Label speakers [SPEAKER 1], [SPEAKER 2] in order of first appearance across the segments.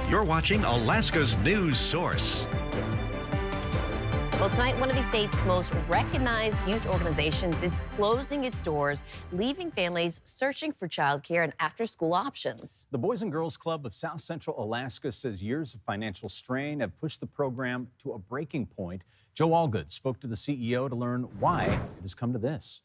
[SPEAKER 1] You're watching Alaska's news source.
[SPEAKER 2] Well, tonight, one of the state's most recognized youth organizations is closing its doors, leaving families searching for childcare and after-school options.
[SPEAKER 3] The Boys and Girls Club of Southcentral Alaska says years of financial strain have pushed the program to a breaking point. Joe Allgood spoke to the CEO to learn why it has come to this.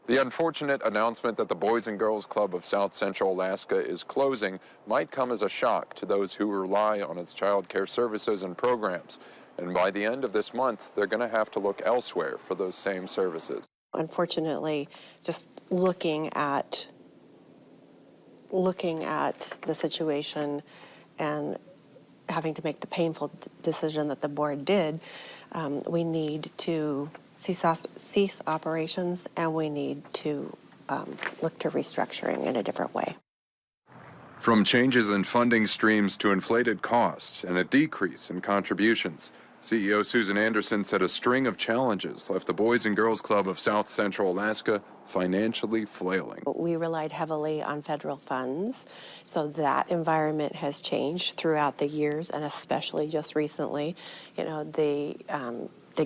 [SPEAKER 4] The unfortunate announcement that the Boys and Girls Club of Southcentral Alaska is closing might come as a shock to those who rely on its child care services and programs. And by the end of this month, they're going to have to look elsewhere for those same services.
[SPEAKER 5] Unfortunately, just looking at the situation and having to make the painful decision that the board did, we need to cease operations, and we need to look to restructuring in a different way.
[SPEAKER 4] From changes in funding streams to inflated costs and a decrease in contributions, CEO Susan Anderson said a string of challenges left the Boys and Girls Club of Southcentral Alaska financially flailing.
[SPEAKER 5] We relied heavily on federal funds, so that environment has changed throughout the years, and especially just recently. You know, the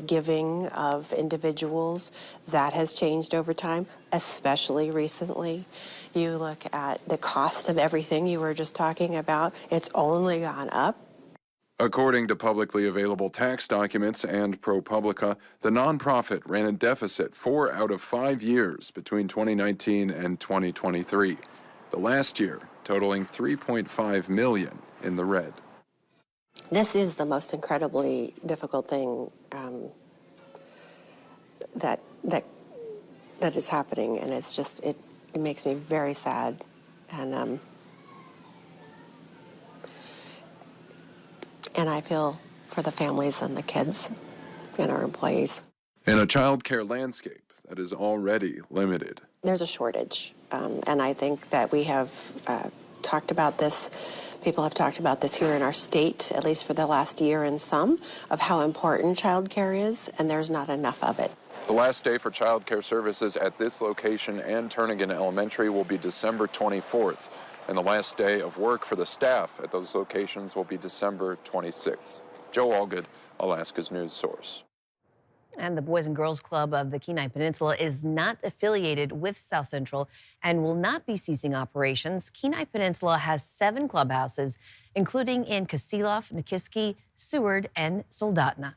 [SPEAKER 5] giving of individuals, that has changed over time, especially recently. You look at the cost of everything you were just talking about, it's only gone up.
[SPEAKER 4] According to publicly available tax documents and ProPublica, the nonprofit ran a deficit 4 out of 5 years between 2019 and 2023, the last year totaling $3.5 million in the red.
[SPEAKER 5] This is the most incredibly difficult thing that is happening, and it's just, it makes me very sad, and I feel for the families and the kids and our employees.
[SPEAKER 4] In a child care landscape that is already limited.
[SPEAKER 5] There's a shortage, and I think that we have talked about this. People have talked about this here in our state, at least for the last year and some, of how important child care is, and there's not enough of it.
[SPEAKER 4] The last day for child care services at this location and Turnagain Elementary will be December 24th, and the last day of work for the staff at those locations will be December 26th. Joe Allgood, Alaska's news source.
[SPEAKER 2] And the Boys and Girls Club of the Kenai Peninsula is not affiliated with Southcentral and will not be ceasing operations. Kenai Peninsula has 7 clubhouses, including in Kasilof, Nikiski, Seward, and Soldotna.